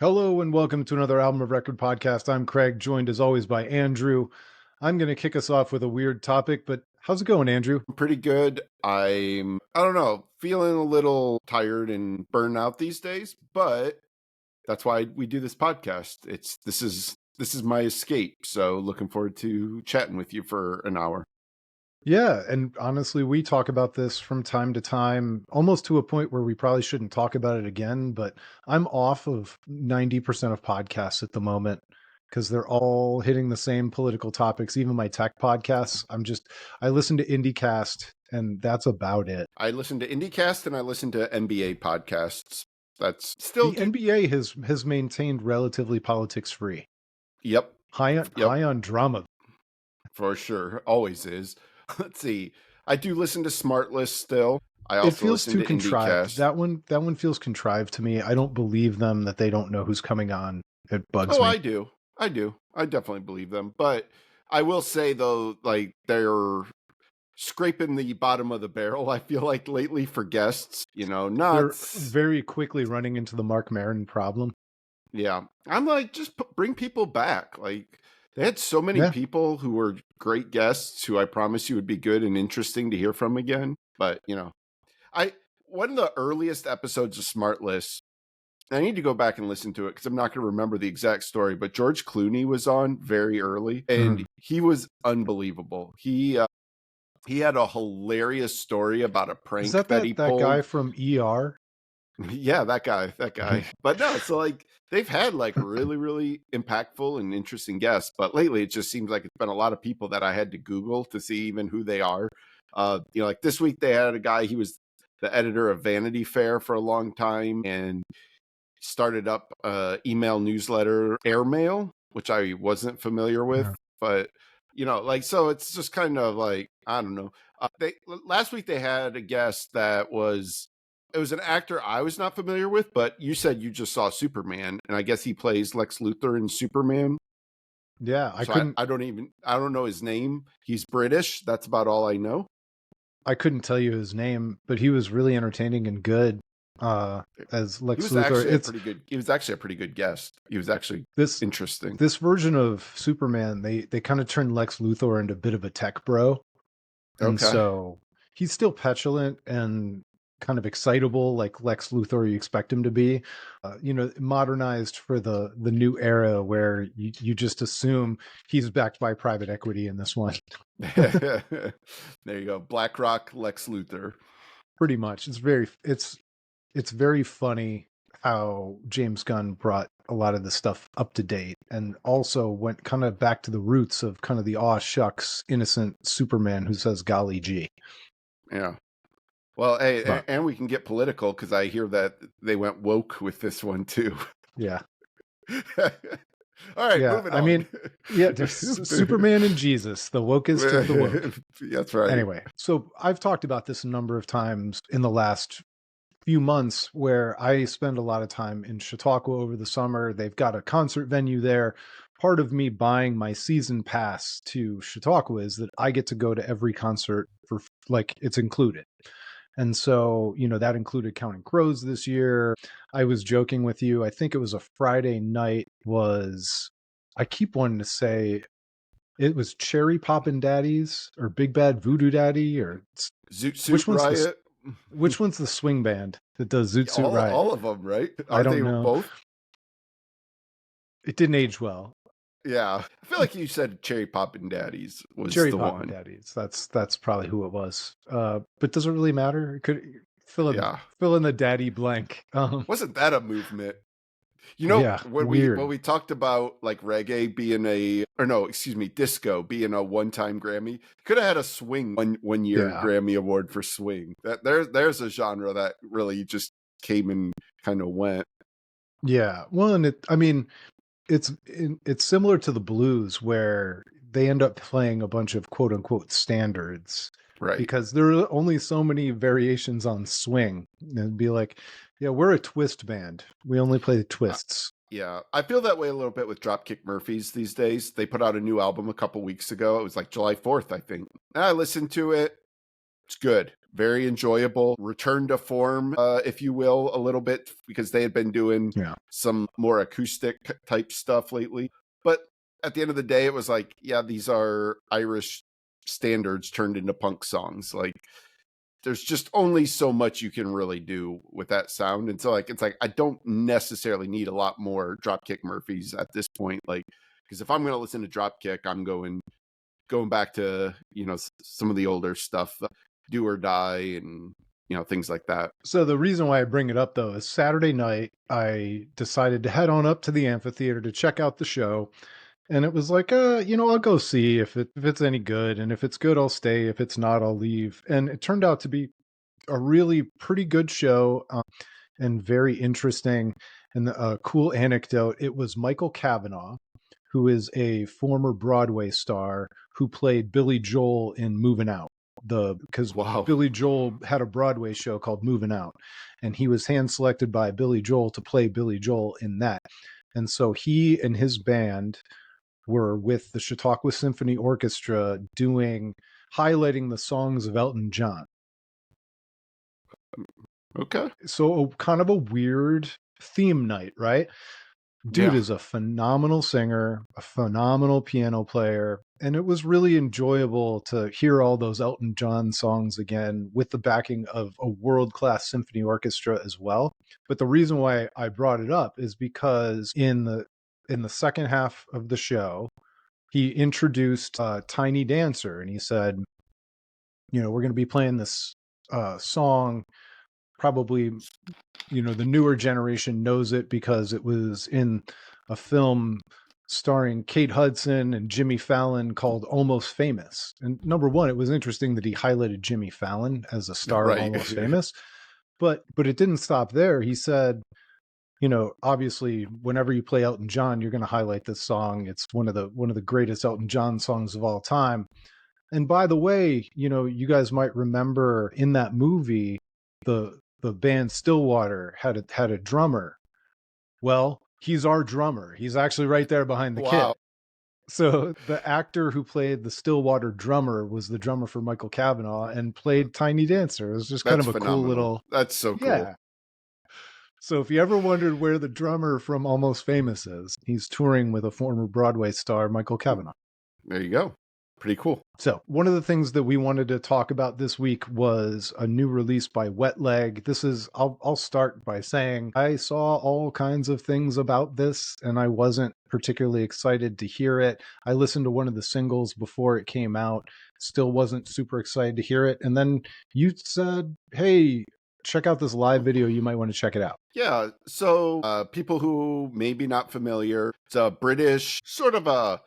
Hello and welcome to another Album of Record podcast. I'm Craig, joined as always by Andrew. I'm going to kick us off with a weird topic, but how's it going, Andrew? Pretty good. I don't know, feeling a little tired and burned out these days, but that's why we do this podcast. This is my escape. So looking forward to chatting with you for an hour. Yeah, and honestly, we talk about this from time to time, almost to a point where we probably shouldn't talk about it again, but I'm off of 90% of podcasts at the moment because they're all hitting the same political topics, even my tech podcasts. I listen to IndieCast and that's about it. I listen to IndieCast and I listen to NBA podcasts. That's The still NBA has maintained relatively politics free. Yep. High on drama. For sure. Always is. Let's see. I do listen to Smartlist still. I also It feels listen too to contrived. IndieCast. That one feels contrived to me. I don't believe them that they don't know who's coming on. It bugs Oh, me. I do. I definitely believe them. But I will say though, like they're scraping the bottom of the barrel, I feel like lately for guests, They're very quickly running into the Mark Maron problem. Yeah. I'm like, just bring people back. Like they had so many people who were great guests who I promise you would be good and interesting to hear from again. But, one of the earliest episodes of Smartlist, I need to go back and listen to it because I'm not going to remember the exact story, but George Clooney was on very early and he was unbelievable. He had a hilarious story about a prank that he pulled. That guy from ER? Yeah, that guy. But no, so like they've had like really, really impactful and interesting guests, but lately it just seems like it's been a lot of people that I had to Google to see even who they are. Like this week they had a guy, he was the editor of Vanity Fair for a long time and started up email newsletter Airmail, which I wasn't familiar with, but so it's just kind of like, I don't know. Last week they had a guest that was an actor I was not familiar with, but you said you just saw Superman, and I guess he plays Lex Luthor in Superman. Yeah, I don't know his name. He's British. That's about all I know. I couldn't tell you his name, but he was really entertaining and good as Lex Luthor. He was actually a pretty good guest. He was actually interesting. This version of Superman, they kind of turned Lex Luthor into a bit of a tech bro. And so he's still petulant and kind of excitable like Lex Luthor you expect him to be, modernized for the new era where you just assume he's backed by private equity in this one. There you go. BlackRock Lex Luthor. Pretty much. It's very funny how James Gunn brought a lot of the stuff up to date and also went kind of back to the roots of kind of the aw shucks innocent Superman who says golly gee. Yeah. Well, hey, and we can get political because I hear that they went woke with this one too. Yeah. All right, moving on. I mean, yeah, there's Superman and Jesus, the wokest of the woke. That's right. Anyway, so I've talked about this a number of times in the last few months where I spend a lot of time in Chautauqua over the summer. They've got a concert venue there. Part of me buying my season pass to Chautauqua is that I get to go to every concert for like it's included. And so, that included Counting Crows this year. I was joking with you. I think it was a Friday night I keep wanting to say it was Cherry Poppin' Daddies or Big Bad Voodoo Daddy or Zoot Suit Riot. Which one's the swing band that does Zoot Suit Riot? All of them, right? I don't know. Both? It didn't age well. Yeah, I feel like you said Cherry Poppin' Daddies was Cherry the Poppin' one. Daddies. That's probably who it was. But does it really matter? It could fill in the daddy blank. Wasn't that a movement? When we talked about like reggae being disco being a one-time Grammy, could have had a swing one year Grammy award for swing. There's a genre that really just came and kind of went. Yeah, well, and it's similar to the blues where they end up playing a bunch of quote unquote standards, right? Because there are only so many variations on swing. And it'd be like, yeah, we're a twist band. We only play the twists. Yeah, I feel that way a little bit with Dropkick Murphys these days. They put out a new album a couple weeks ago. It was like July 4th, I think. And I listened to it. It's good, very enjoyable. Return to form, if you will, a little bit, because they had been doing Yeah. some more acoustic type stuff lately. But at the end of the day, it was like, yeah, these are Irish standards turned into punk songs. Like, there's just only so much you can really do with that sound. And so, like, it's like I don't necessarily need a lot more Dropkick Murphys at this point. Like, because if I'm going to listen to Dropkick, I'm going back to, you know, some of the older stuff, Do or Die, and, you know, things like that. So the reason why I bring it up though is Saturday night I decided to head on up to the amphitheater to check out the show. And it was like, I'll go see if it's any good. And if it's good, I'll stay. If it's not, I'll leave. And it turned out to be a really pretty good show, and very interesting. And a cool anecdote, it was Michael Cavanaugh, who is a former Broadway star who played Billy Joel in Moving Out. Because Wow. Billy Joel had a Broadway show called Moving Out, and he was hand selected by Billy Joel to play Billy Joel in that. And so he and his band were with the Chautauqua Symphony Orchestra highlighting the songs of Elton John. Okay. So kind of a weird theme night, right? Dude Yeah. is a phenomenal singer, a phenomenal piano player, and it was really enjoyable to hear all those Elton John songs again with the backing of a world-class symphony orchestra as well. But the reason why I brought it up is because in the second half of the show, he introduced Tiny Dancer, and he said, we're going to be playing this song. Probably, the newer generation knows it because it was in a film starring Kate Hudson and Jimmy Fallon called Almost Famous. And number one, it was interesting that he highlighted Jimmy Fallon as a star of Right. Almost Famous. But it didn't stop there. He said, obviously, whenever you play Elton John, you're going to highlight this song. It's one of the greatest Elton John songs of all time. And by the way, you guys might remember in that movie, the band Stillwater had a drummer. Well, he's our drummer. He's actually right there behind the Wow. kit. So the actor who played the Stillwater drummer was the drummer for Michael Cavanaugh and played Tiny Dancer. It was just kind That's of a cool phenomenal. little, That's so cool. yeah. So if you ever wondered where the drummer from Almost Famous is, he's touring with a former Broadway star, Michael Cavanaugh. There you go. Pretty cool. So one of the things that we wanted to talk about this week was a new release by Wetleg. I'll start by saying I saw all kinds of things about this and I wasn't particularly excited to hear it. I listened to one of the singles before it came out, still wasn't super excited to hear it. And then you said, hey, check out this live video. You might want to check it out. Yeah. So people who may be not familiar, it's a British sort of a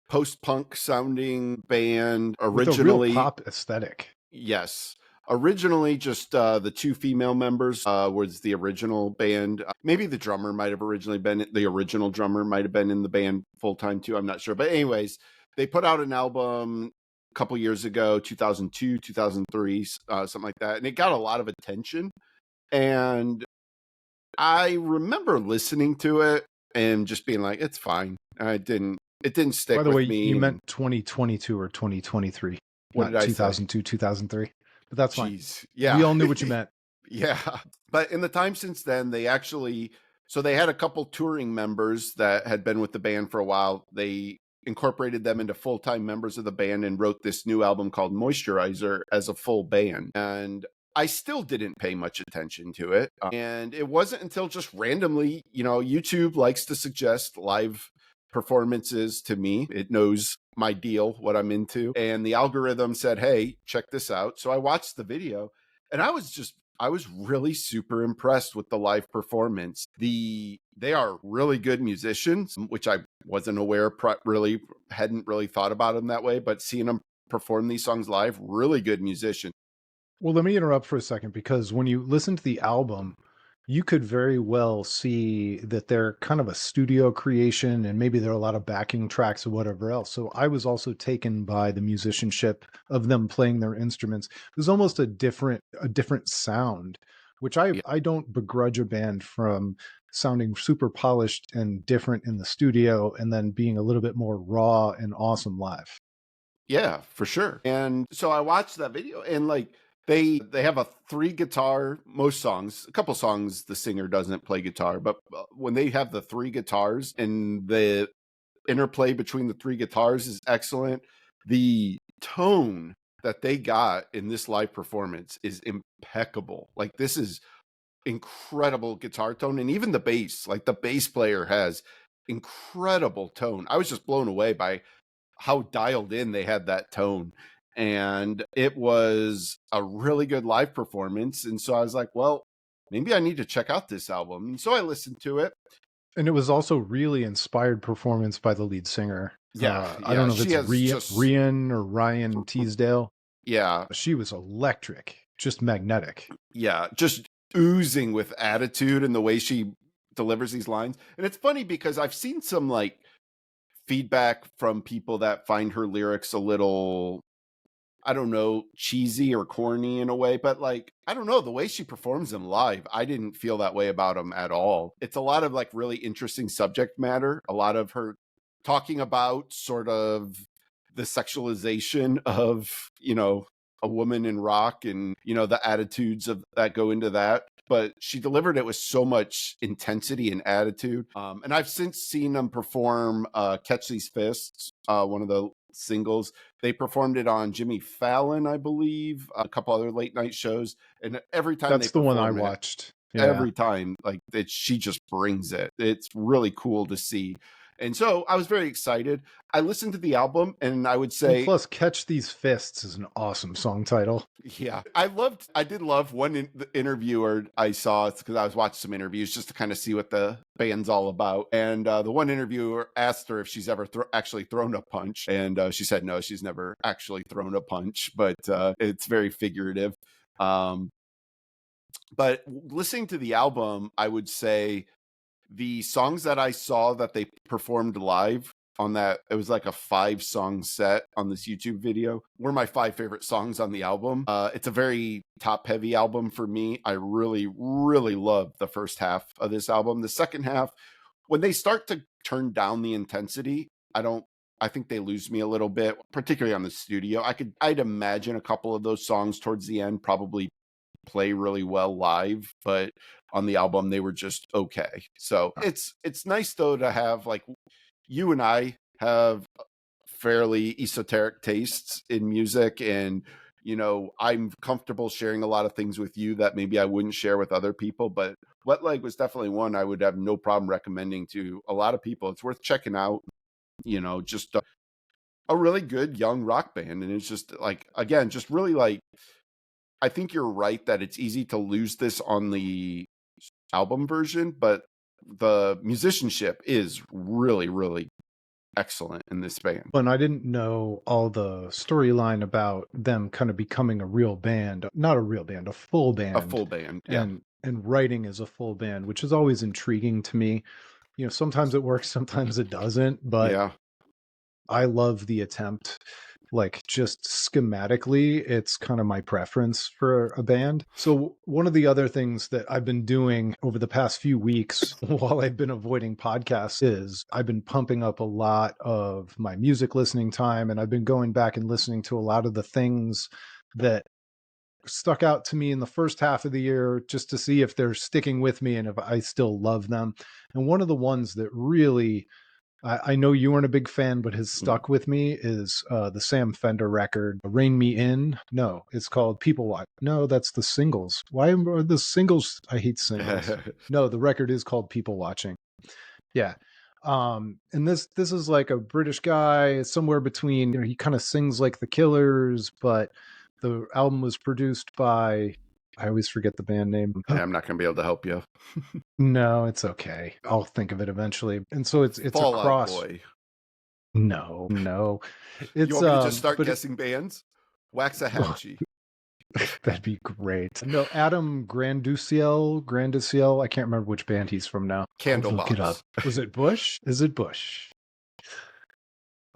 post-punk sounding band. Originally, with a real pop aesthetic. Yes. Originally, just the two female members was the original band. Maybe the drummer might have originally been, the original drummer might have been in the band full-time too. I'm not sure. But anyways, they put out an album a couple years ago, 2002, 2003, something like that. And it got a lot of attention. And I remember listening to it and just being like, it's fine. It didn't stick By the with way, me. you meant 2022 or 2023. What not did I 2002, 2003. But that's fine. Jeez. Yeah. We all knew what you meant. Yeah. But in the time since then, they had a couple touring members that had been with the band for a while. They incorporated them into full-time members of the band and wrote this new album called Moisturizer as a full band. And I still didn't pay much attention to it. And it wasn't until just randomly, YouTube likes to suggest live performances to me. It knows my deal, what I'm into. And the algorithm said, hey, check this out. So I watched the video and I was really super impressed with the live performance. They are really good musicians, which I wasn't aware, hadn't really thought about them that way, but seeing them perform these songs live, really good musicians. Well, let me interrupt for a second because when you listen to the album, you could very well see that they're kind of a studio creation and maybe there are a lot of backing tracks or whatever else. So I was also taken by the musicianship of them playing their instruments. It was almost a different sound, which I don't begrudge a band from sounding super polished and different in the studio and then being a little bit more raw and awesome live. Yeah, for sure. And so I watched that video and They have a 3 guitar, most songs, a couple songs the singer doesn't play guitar, but when they have the 3 guitars and the interplay between the 3 guitars is excellent. The tone that they got in this live performance is impeccable. Like, this is incredible guitar tone, and even the bass, like the bass player has incredible tone. I was just blown away by how dialed in they had that tone. And it was a really good live performance. And so I was like, well, maybe I need to check out this album. And so I listened to it. And it was also really inspired performance by the lead singer. Yeah, I don't yeah. know if She it's has just Rian or Ryan Teasdale. yeah, She was electric, just magnetic. yeah, just oozing with attitude and the way she delivers these lines. And it's funny because I've seen some like feedback from people that find her lyrics a little, I don't know, cheesy or corny in a way, but like, I don't know, the way she performs them live, I didn't feel that way about them at all. It's a lot of like really interesting subject matter, a lot of her talking about sort of the sexualization of, a woman in rock and, the attitudes of that go into that. But she delivered it with so much intensity and attitude. And I've since seen them perform Catch These Fists, one of the singles. They performed it on Jimmy Fallon, I believe, a couple other late night shows. And every time they That's the one I perform it, watched. Yeah. every time, like she just brings it. It's really cool to see. And so I was very excited. I listened to the album, and I would And say, plus, Catch These Fists is an awesome song title. yeah, I did love one the interviewer I saw, because I was watching some interviews just to kind of see what the band's all about. And the one interviewer asked her if she's ever actually thrown a punch. And she said, no, she's never actually thrown a punch, but it's very figurative. But listening to the album, I would say the songs that I saw that they performed live on that, it was like a 5-song set on this YouTube video, were my 5 favorite songs on the album. It's a very top heavy album for me. I really, really love the first half of this album. The second half, when they start to turn down the intensity, I think they lose me a little bit, particularly on the studio. I'd imagine a couple of those songs towards the end probably play really well live, but on the album they were just okay. So it's nice though to have, like, you and I have fairly esoteric tastes in music, and I'm comfortable sharing a lot of things with you that maybe I wouldn't share with other people. But Wetleg was definitely one I would have no problem recommending to a lot of people. It's worth checking out. Just a really good young rock band, and it's just like, again, just really like, I think you're right that it's easy to lose this on the album version, but the musicianship is really, really excellent in this band. And I didn't know all the storyline about them kind of becoming a real band, not a real band, a full band. A full band, yeah. And writing as a full band, which is always intriguing to me. Sometimes it works, sometimes it doesn't, but yeah. I love the attempt. Like, just schematically, it's kind of my preference for a band. So one of the other things that I've been doing over the past few weeks while I've been avoiding podcasts is I've been pumping up a lot of my music listening time, and I've been going back and listening to a lot of the things that stuck out to me in the first half of the year, just to see if they're sticking with me and if I still love them. And one of the ones that really, I know you weren't a big fan, but has stuck with me is the Sam Fender record, Rain Me In. No, it's called People Watch. No, that's the singles. Why are the singles? I hate singles. No, the record is called People Watching. Yeah. And this is like a British guy, somewhere between, he kind of sings like the Killers, but the album was produced by, I always forget the band name. I'm not going to be able to help you. No, it's okay. I'll think of it eventually. And so it's Fall a cross. Out Boy. No. It's, you want me to just start guessing bands? Waxahachie. That'd be great. No, Adam Granduciel. I can't remember which band he's from now. Candlebox. Look it up. Was it Bush? Is it Bush?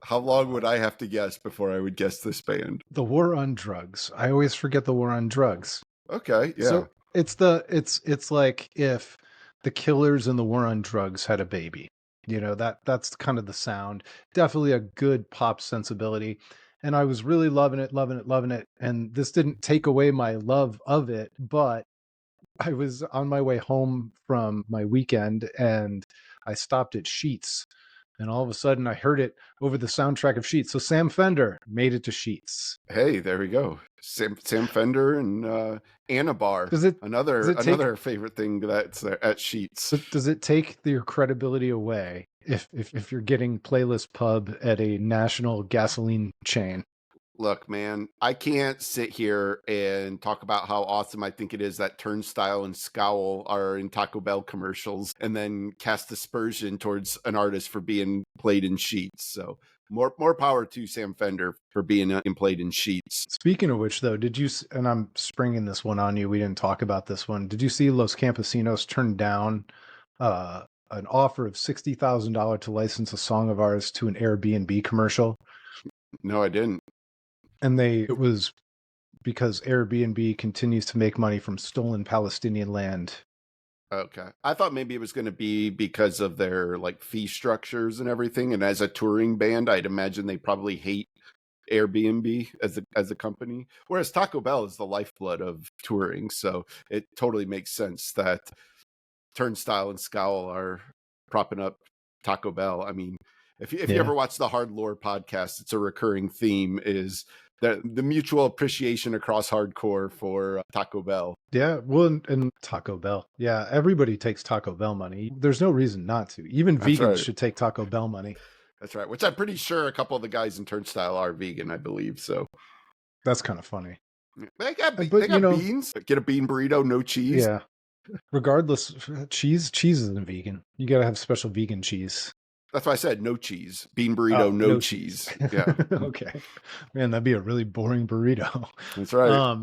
How long would I have to guess before I would guess this band? The War on Drugs. I always forget the War on Drugs. Okay, yeah. So it's like if the Killers and the War on Drugs had a baby. That's kind of the sound. Definitely a good pop sensibility. and I was really loving it, loving it, loving it. And this didn't take away my love of it, but I was on my way home from my weekend and I stopped at Sheets. And all of a sudden I heard it over the soundtrack of Sheets. So Sam Fender made it to Sheets. Hey, there we go. Sam Fender and Anabar, Does it does it take another favorite thing that's at Sheets. does it take your credibility away if you're getting Playlist Pub at a national gasoline chain? Look, man, I can't sit here and talk about how awesome I think it is that Turnstile and Scowl are in Taco Bell commercials and then cast aspersion towards an artist for being played in Sheets. So more power to Sam Fender for being played in Sheets. Speaking of which, though, and I'm springing this one on you, we didn't talk about this one. Did you see Los Campesinos turn down an offer of $60,000 to license a song of ours to an Airbnb commercial? No, I didn't. And it was because Airbnb continues to make money from stolen Palestinian land. Okay. I thought maybe it was going to be because of their like fee structures and everything. And as a touring band, I'd imagine they probably hate Airbnb as a company. Whereas Taco Bell is the lifeblood of touring. So it totally makes sense that Turnstile and Scowl are propping up Taco Bell. I mean, if you ever watch the Hard Lore podcast, it's a recurring theme is the mutual appreciation across hardcore for Taco Bell. Yeah, well, and Taco Bell. Yeah, everybody takes Taco Bell money. There's no reason not to. Even vegans should take Taco Bell money. That's right, which I'm pretty sure a couple of the guys in Turnstile are vegan, I believe. So that's kind of funny. They got beans. Get a bean burrito, no cheese. Yeah. Regardless, cheese isn't vegan. You got to have special vegan cheese. That's why I said no cheese. Bean burrito, no cheese. Yeah. Okay. Man, that'd be a really boring burrito. That's right.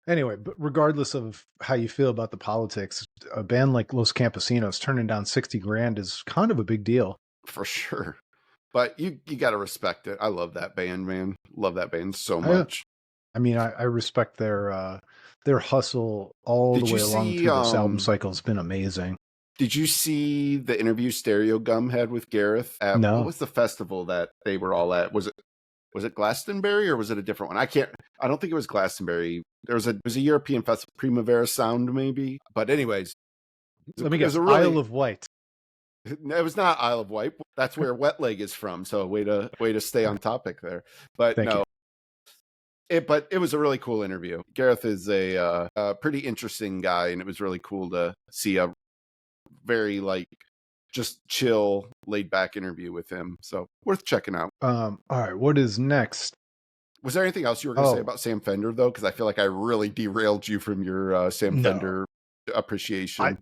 Anyway, but regardless of how you feel about the politics, a band like Los Campesinos turning down $60,000 is kind of a big deal. For sure. But you got to respect it. I love that band, man. Love that band so much. I mean, I respect their hustle all the way along through this album cycle. It's been amazing. Did you see the interview Stereo Gum had with Gareth at no. What was the festival that they were all at? Was it Glastonbury or was it a different one? I don't think it was Glastonbury. There was a European festival, Primavera Sound maybe. But anyways, let me guess, Isle of Wight. It was not Isle of Wight. That's where Wetleg is from. So way to stay on topic there. But Thank you. But it was a really cool interview. Gareth is a pretty interesting guy, and it was really cool to see a very just chill, laid back interview with him. So worth checking out. All right, what is next? Was there anything else you were going to say about Sam Fender though? Because I feel like I really derailed you from your Sam Fender appreciation.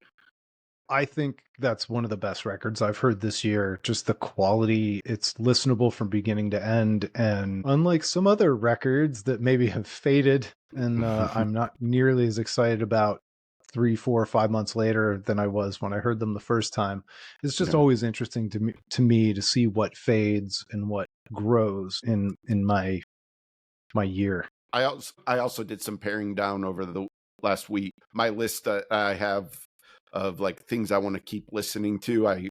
I think that's one of the best records I've heard this year. Just the quality, it's listenable from beginning to end. And unlike some other records that maybe have faded and I'm not nearly as excited about 3, 4, 5 months later than I was when I heard them the first time, it's just always interesting to me to see what fades and what grows in my year. I also did some paring down over the last week. My list that I have of things I want to keep listening to, I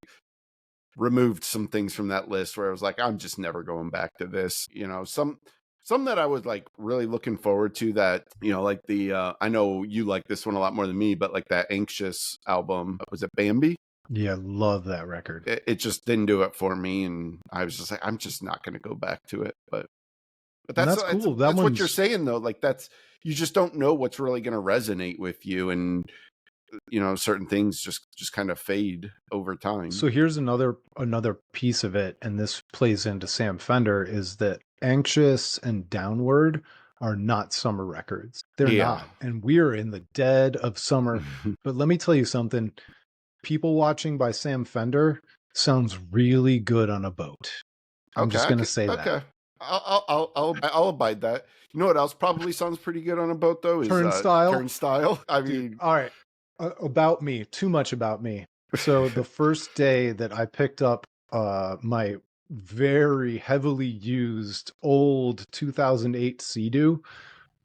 removed some things from that list where I was like, I'm just never going back to this. Some that I was really looking forward to that, the I know you like this one a lot more than me, but that Anxious album, was it Bambi? Yeah, love that record. It just didn't do it for me, and I was just like, I'm just not going to go back to it. But that's cool. That's what you're saying though. You just don't know what's really going to resonate with you, and certain things just kind of fade over time. So here's another piece of it, and this plays into Sam Fender, is that Anxious and Downward are not summer records. They're not. And we're in the dead of summer. But let me tell you something. People Watching by Sam Fender sounds really good on a boat. I'm just going to say that. Okay. I'll abide that. You know what else probably sounds pretty good on a boat though? Is Turnstile. I mean, all right. About me, too much about me. So the first day that I picked up my very heavily used old 2008 Sea-Doo,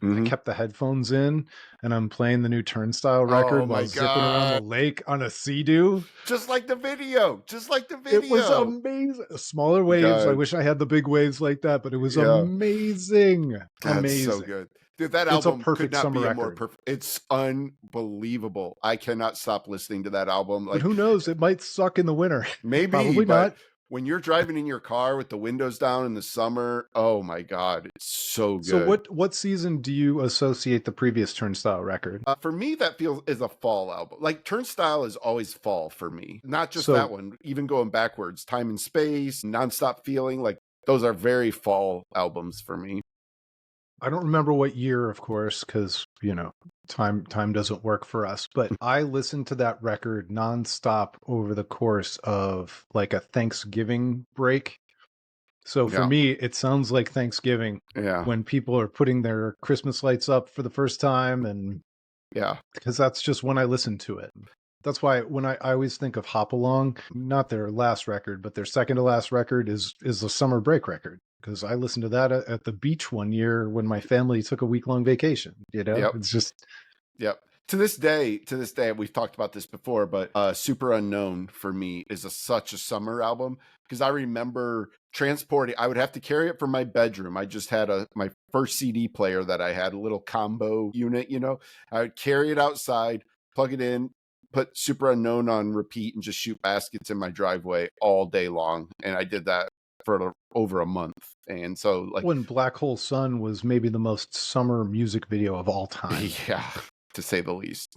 I Mhm. kept the headphones in and I'm playing the new Turnstile Oh record while my zipping around the god. lake on a Sea-Doo. Just like the video. Just like the It was video. amazing. Smaller My waves. I god. wish I had the big waves like that, but it was Yeah. amazing. That's so Amazing. good. Dude, that It's a album could perfect not summer be a more record. perfect. It's unbelievable. I cannot stop listening to that album. But Like who knows? It might suck in the winter. maybe, Probably but not. when you're driving in your car with the windows down in the summer, oh my god, it's so So good. what season do you associate the previous Turnstile record? For me, that feels is a fall album. Like Turnstile is always fall for me. Not just that So one, even going backwards. Time and Space, Nonstop Feeling, like those are very fall albums for me. I don't remember what year, of course, because time doesn't work for us. But I listened to that record nonstop over the course of like a Thanksgiving break. So for Yeah. me, it sounds like Thanksgiving Yeah. when people are putting their Christmas lights up for the first time, and Yeah. because that's just when I listen to it. That's why when I always think of Hop Along, not their last record, but their second to last record is a summer break record. Because I listened to that at the beach one year when my family took a week-long vacation. Yep. It's just Yep. To this day, we've talked about this before, but Super Unknown for me is such a summer album because I remember transporting. I would have to carry it from my bedroom. I just had my first CD player that I had, a little combo unit. I would carry it outside, plug it in, put Super Unknown on repeat, and just shoot baskets in my driveway all day long. And I did that for over a month. And so, like, when Black Hole Sun was maybe the most summer music video of all time. yeah, to say the least.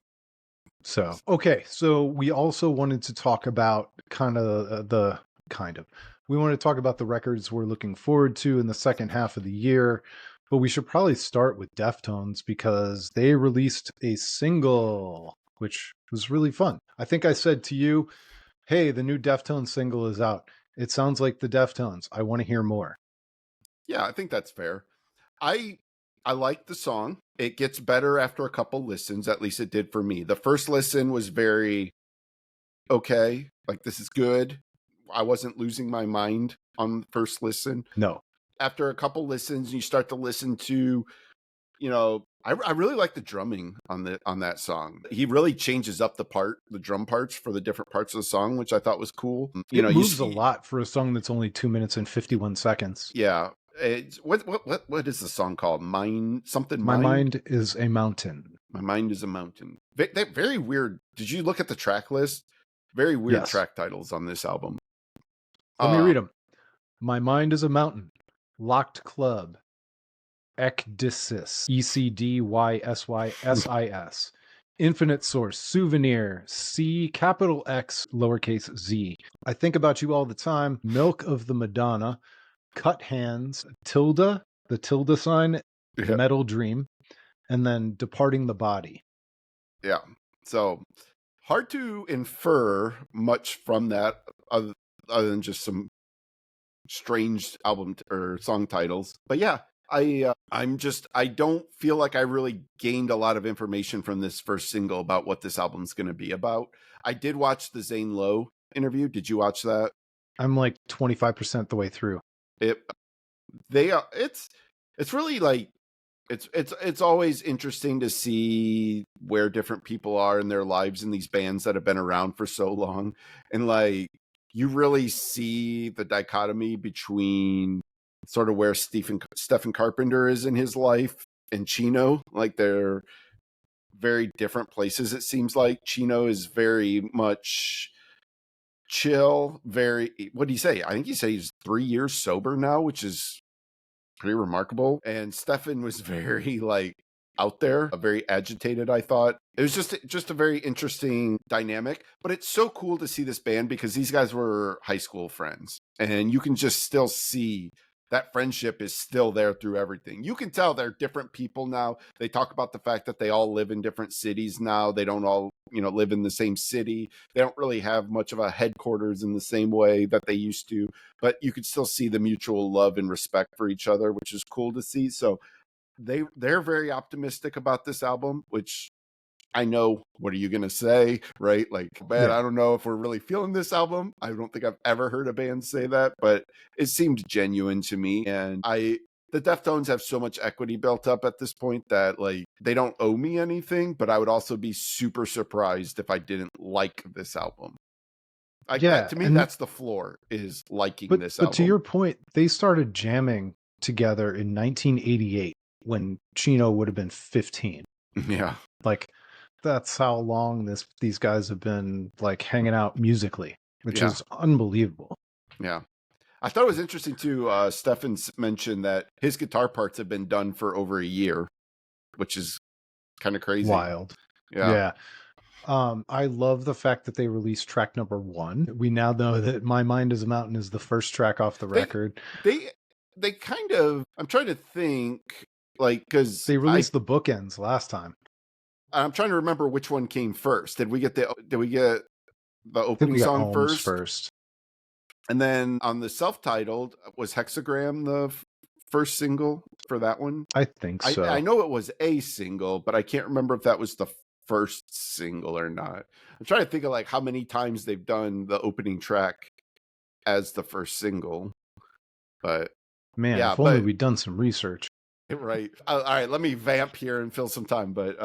So, okay. So we also wanted to talk about we want to talk about the records we're looking forward to in the second half of the year, but we should probably start with Deftones because they released a single, which was really fun. I think I said to you, hey, the new Deftones single is out. It sounds like the Deftones. I want to hear more. Yeah, I think that's fair. I I like the song. It gets better after a couple listens, at least it did for me. The first listen was very okay, like this is good. I wasn't losing my mind on the first listen. No. After a couple listens, you start to listen to, I really like the drumming on that song. He really changes up the drum parts for the different parts of the song, which I thought was cool. It You moves a see, lot for a song that's only 2 minutes and 51 seconds. yeah. What is the song called? Mind something My mind. mind is a mountain. My mind is a mountain. Very weird. Did you look at the track list? Very weird Yes. track titles on this album. Let me read them. My mind is a mountain. Locked club. Ecdysis. ECDYSYSIS. Infinite source. Souvenir. C capital X lowercase z. I think about you all the time. Milk of the Madonna. Cut hands. Tilde. The tilde sign. Yeah. Metal dream. And then departing the body. Yeah. So hard to infer much from that other than just some strange album or song titles. But yeah, I don't feel like I really gained a lot of information from this first single about what this album's going to be about. I did watch the Zane Lowe interview. Did you watch that? I'm like 25% the way through. It's really like it's always interesting to see where different people are in their lives in these bands that have been around for so long, and like you really see the dichotomy between sort of where Stephen Carpenter is in his life and Chino. Like they're very different places. It seems like Chino is very much chill. What do you say? I think he said he's 3 years sober now, which is pretty remarkable. And Stefan was very like out there, very agitated. I thought it was just a very interesting dynamic. But it's so cool to see this band because these guys were high school friends, and you can just still see that friendship is still there through everything. You can tell they're different people now. They talk about the fact that they all live in different cities now. They don't all, live in the same city. They don't really have much of a headquarters in the same way that they used to, but you could still see the mutual love and respect for each other, which is cool to see. So they're very optimistic about this album, which I know, what are you going to say, right? Like, man, Yeah. I don't know if we're really feeling this album. I don't think I've ever heard a band say that, but it seemed genuine to me. And the Deftones have so much equity built up at this point that like they don't owe me anything, but I would also be super surprised if I didn't like this album. Like that Yeah, to me, and that's the floor, is liking but this but to album. your point, they started jamming together in 1988 when Chino would have been 15. Yeah. Like that's how long these guys have been like hanging out musically, which Yeah. is unbelievable. Yeah. I thought it was interesting too. Stefan mentioned that his guitar parts have been done for over a year, which is kind of crazy. Wild. Yeah. Yeah. I love the fact that they released track number 1. We now know that My Mind is a Mountain is the first track off the They record. they they kind of, I'm trying to think, like, because They released the bookends last time. I'm trying to remember which one came first. Did we get the I think opening we got song Ohms first? first. And then on the self-titled, was Hexagram the first single for that one? I think so. I know it was a single, but I can't remember if that was the first single or not. I'm trying to think of like how many times they've done the opening track as the first single. But Man, yeah, if only but we'd done some research. right. All right, let me vamp here and fill some time. But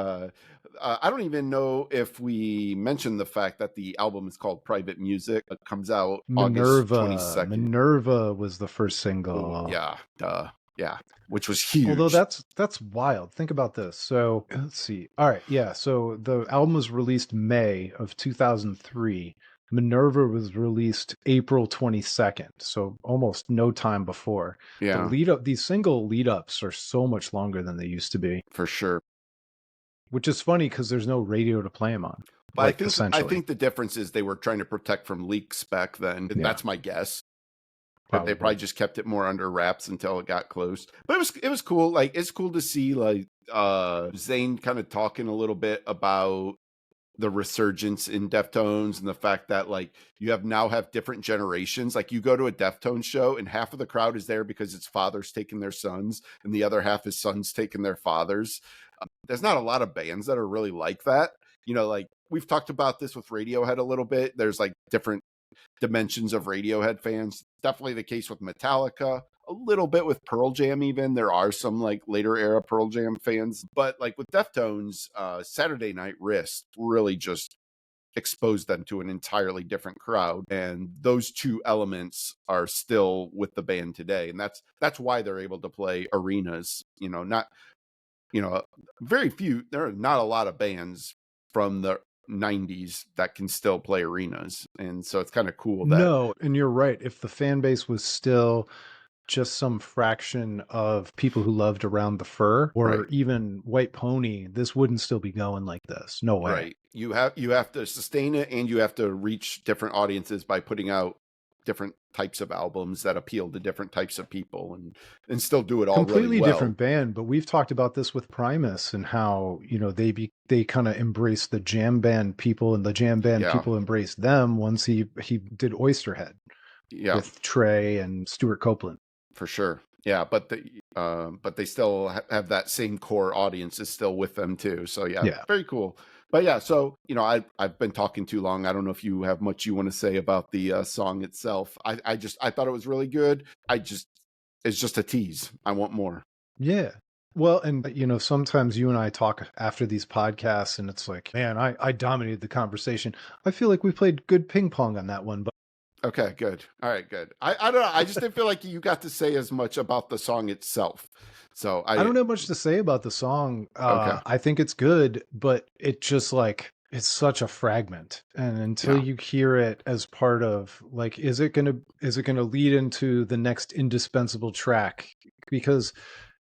I don't even know if we mentioned the fact that the album is called Private Music. It comes out August 22nd. Minerva was the first Oh, single. yeah, duh. Yeah, which was huge. Although that's wild. Think about this. So let's see. All right, yeah. So the album was released May of 2003. Minerva was released April 22nd, so almost no time before. The Yeah, lead up, these single lead ups are so much longer than they used to be, for sure. which is funny because there's no radio to play them on. But Like I essentially, think the difference is they were trying to protect from leaks back then. Yeah. That's my guess. That they probably just kept it more under wraps until it got close. But it was cool. Like it's cool to see like Zane kind of talking a little bit about the resurgence in Deftones and the fact that like you now have different generations. Like you go to a Deftones show and half of the crowd is there because it's fathers taking their sons and the other half is sons taking their fathers. There's not a lot of bands that are really like that. You know, like we've talked about this with Radiohead a little bit. There's like different dimensions of Radiohead fans. Definitely the case with Metallica, a little bit with Pearl Jam. Even there are some like later era Pearl Jam fans, but like with Deftones, Saturday Night Wrist really just exposed them to an entirely different crowd, and those two elements are still with the band today, and that's why they're able to play arenas. You know, not, you know, very few, there are not a lot of bands from the 90s that can still play arenas, and so it's kind of cool that no, and you're right. If the fan base was still just some fraction of people who loved Around the Fur or right. even White Pony, this wouldn't still be going like this. No way. Right. You have to sustain it, and you have to reach different audiences by putting out different types of albums that appeal to different types of people, and still do it all Completely really well. different band, but we've talked about this with Primus and how, you know, they kind of embrace the jam band people, and the jam band people embrace them once he did Oysterhead with Trey and Stuart Copeland. For sure. Yeah, but they still have that same core audience is still with them too. So yeah, very cool. But yeah, so you know, I've been talking too long. I don't know if you have much you want to say about the song itself. I thought it was really good. It's just a tease. I want more. Yeah. Well, and you know, sometimes you and I talk after these podcasts, and it's like, man, I dominated the conversation. I feel like we played good ping pong on that one, but. Okay, good. All right, good. I don't know. I just didn't feel like you got to say as much about the song itself. So I don't have much to say about the song. Okay. I think it's good, but it just like it's such a fragment. And until you hear it as part of like, is it gonna lead into the next indispensable track? Because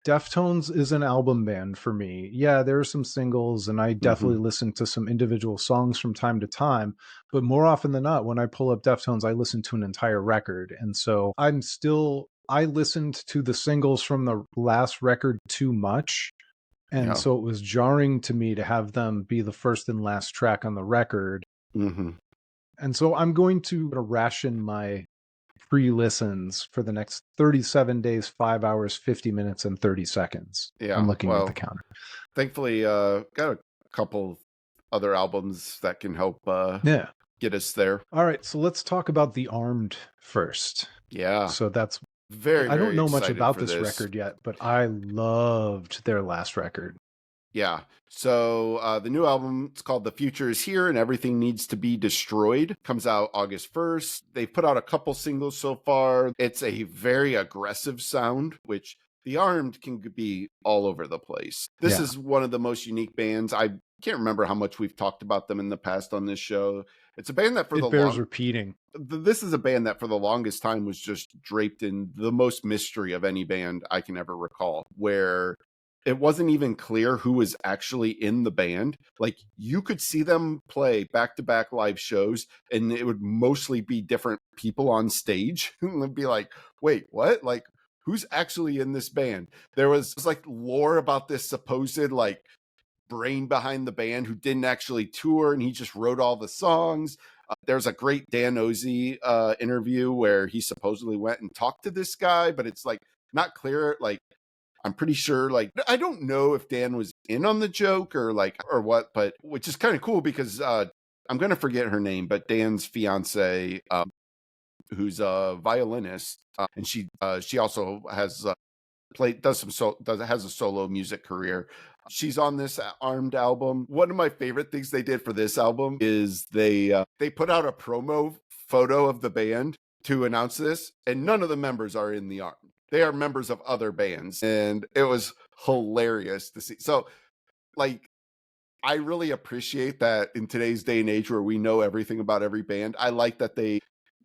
Deftones is an album band for me. Yeah, there are some singles, and I definitely listen to some individual songs from time to time. But more often than not, when I pull up Deftones, I listen to an entire record. And so I listened to the singles from the last record too much. And so it was jarring to me to have them be the first and last track on the record. And so I'm going to ration my free listens for the next 37 days, 5 hours, 50 minutes, and 30 seconds. Yeah. I'm looking at the counter. Thankfully, got a couple other albums that can help get us there. All right. So let's talk about The Armed first. Yeah. So that's Very, I don't very know much excited about for this this. record yet, but I loved their last record. Yeah. So the new album, it's called The Future Is Here and Everything Needs to Be Destroyed. Comes out August 1st. They've put out a couple singles so far. It's a very aggressive sound, which the Armed can be all over the place. This Yeah, is one of the most unique bands. I can't remember how much we've talked about them in the past on this show. It's a band that it bears repeating. this is a band that for the longest time was just draped in the most mystery of any band I can ever recall, where it wasn't even clear who was actually in the band. Like, you could see them play back-to-back live shows and it would mostly be different people on stage. And it'd be like, wait, what? Like, who's actually in this band? There was like lore about this supposed like brain behind the band who didn't actually tour and he just wrote all the songs. There's a great Dan Ozee interview where he supposedly went and talked to this guy, but it's like not clear. Like, I'm pretty sure, like, I don't know if Dan was in on the joke or like, or what, but which is kind of cool because I'm going to forget her name, but Dan's fiance, who's a violinist, and she also has has a solo music career. She's on this Armed album. One of my favorite things they did for this album is they put out a promo photo of the band to announce this, and none of the members are in the Armed. They are members of other bands, and it was hilarious to see. So, like, I really appreciate that in today's day and age where we know everything about every band. I like that they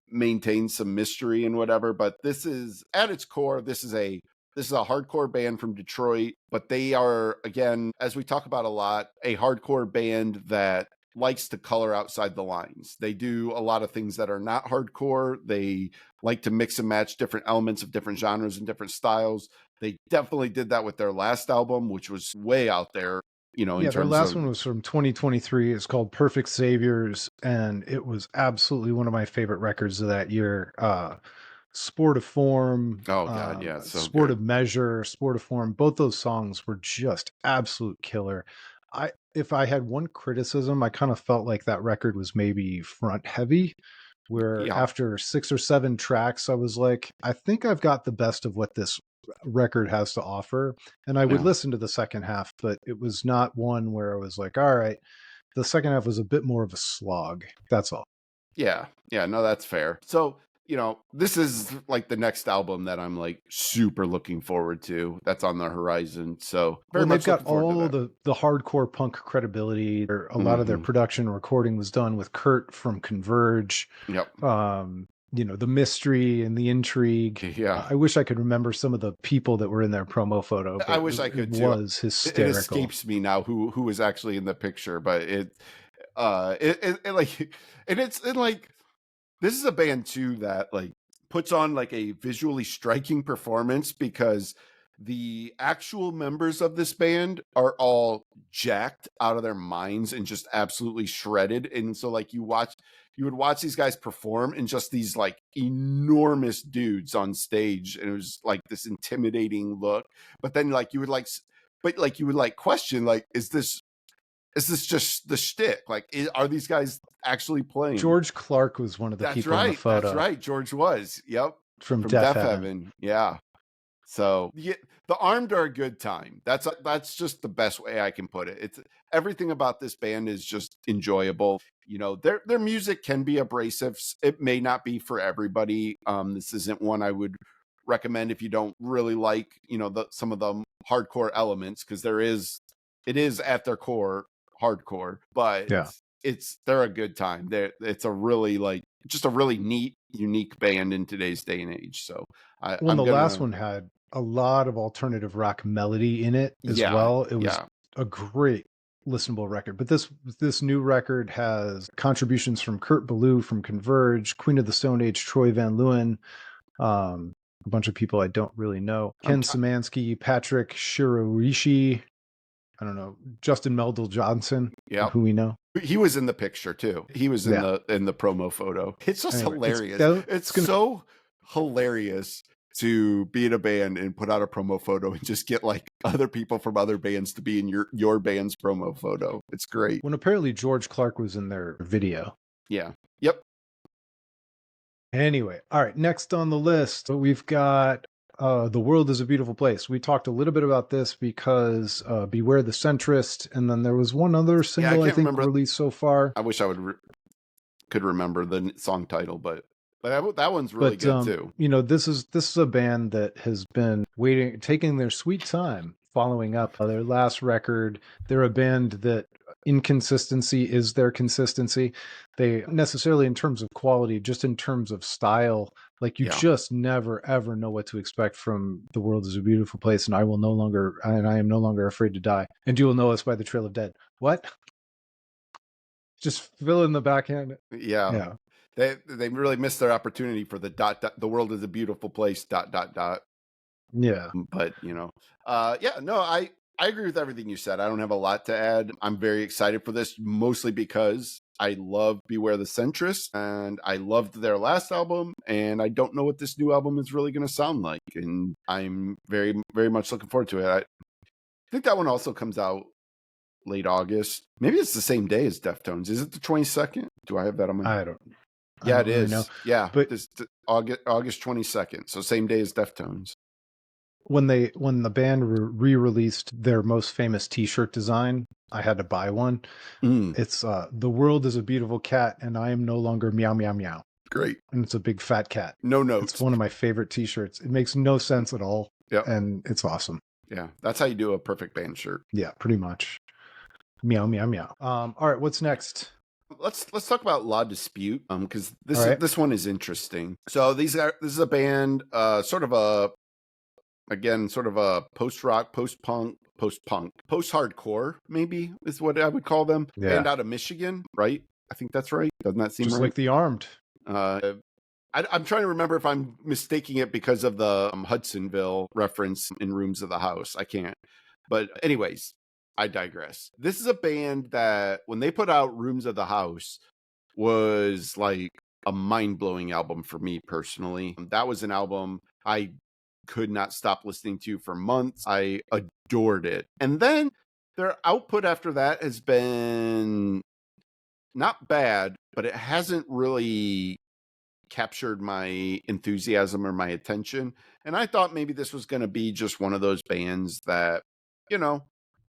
maintain some mystery and whatever, but this is at its core, this is a hardcore band from Detroit, but they are, again, as we talk about a lot, a hardcore band that likes to color outside the lines. They do a lot of things that are not hardcore. They like to mix and match different elements of different genres and different styles. They definitely did that with their last album, which was way out there, in Yeah, their terms last of, one was from 2023. It's called Perfect Saviors, and it was absolutely one of my favorite records of that year. Sport of Form, oh God, yeah, it's so Sport good. of Measure, Sport of Form, both those songs were just absolute killer. If I had one criticism, I kind of felt like that record was maybe front heavy, where Yeah, after 6 or 7 tracks, I was like, I think I've got the best of what this record has to offer. And I would yeah. listen to the second half, but it was not one where I was like, all right, the second half was a bit more of a slog. That's all. Yeah. Yeah. No, that's fair. So, this is like the next album that I'm like super looking forward to that's on the horizon. So, very Well, they've much got looking forward to all that. the hardcore punk credibility. A lot of their Hmm. production and recording was done with Kurt from Converge. Yep. The mystery and the intrigue. Yeah. I wish I could remember some of the people that were in their promo photo, I but wish I it could too. was It hysterical. escapes me now who was actually in the picture, but it like, and like, this is a band too that like puts on like a visually striking performance because the actual members of this band are all jacked out of their minds and just absolutely shredded. And so like you would watch these guys perform and just these like enormous dudes on stage, and it was like this intimidating look. But then like you would like question, like, is this just the shtick? Like, are these guys actually playing? George Clark was one of the That's people in the right. That's photo right. George was. Yep. from From Death Death Heaven. Heaven. Yeah. So the Armed are a good time. That's just the best way I can put it. It's everything about this band is just enjoyable. Their music can be abrasive. It may not be for everybody. This isn't one I would recommend if you don't really like, some of the hardcore elements, because it is at their core hardcore, but Yeah. they're a good time. It's a really like just a really neat, unique band in today's day and age. So Well, and I'm the last gonna, one had a lot of alternative rock melody in it as yeah, well. It was yeah, a great listenable record. But this new record has contributions from Kurt Ballou from Converge, Queen of the Stone Age, Troy Van Leeuwen, a bunch of people I don't really know, I'm Ken Szymanski, Patrick Shirorishi, I don't know, Justin Meldal Johnson, yeah. who we know. He was in the picture too. He was in Yeah. the promo photo. It's just Anyway, hilarious. It's it's gonna so hilarious to be in a band and put out a promo photo and just get like other people from other bands to be in your band's promo photo. It's great. when apparently George Clark was in their video. Yeah. Yep. Anyway, all right, next on the list, we've got The World is a Beautiful Place. We talked a little bit about this because Beware the Centrist, and then there was one other Yeah, I single I can't think remember. released so far. I wish I could remember the song title, but that one's really But good too. this is a band that has been waiting, taking their sweet time, following up their last record. They're a band that inconsistency is their consistency. They necessarily in terms of quality, just in terms of style, like you Yeah. just never ever know what to expect from The World is a Beautiful Place, and I am no longer afraid to die. And you will know us by the Trail of Dead. What? Just fill in the backhand. Yeah. Yeah. They really missed their opportunity for the the world is a beautiful place dot. Yeah. But yeah, no, I agree with everything you said. I don't have a lot to add. I'm very excited for this, mostly because I love Beware the Centrist and I loved their last album, and I don't know what this new album is really going to sound like, and I'm very very much looking forward to it. I think that one also comes out late August. Maybe it's the same day as Deftones. Is it the 22nd? Do I have that on my? I don't I Yeah, don't it really know. is. Yeah, But this August 22nd. So same day as Deftones. when the band re-released their most famous t-shirt design, I had to buy one. Mm, It's The World is a Beautiful Cat and I am no longer meow meow meow. great. And it's a big fat cat. No It's notes. one of my favorite t-shirts. It makes no sense at all, Yep. and it's awesome. Yeah, that's how you do a perfect band shirt. Yeah, pretty much. Meow meow meow. All right, what's next? Let's talk about La Dispute, because All right. this one is interesting. So this is a band, sort of a post rock, post punk, post hardcore, maybe is what I would call them. Yeah. Band out of Michigan, right? I think that's right. Doesn't that seem Just right? like The Armed. I'm trying to remember if I'm mistaking it because of the Hudsonville reference in Rooms of the House. I can't. But anyways, I digress. This is a band that when they put out Rooms of the House was like a mind-blowing album for me personally. That was an album I could not stop listening to for months. I adored it. And then their output after that has been not bad, but it hasn't really captured my enthusiasm or my attention. And I thought maybe this was going to be just one of those bands that,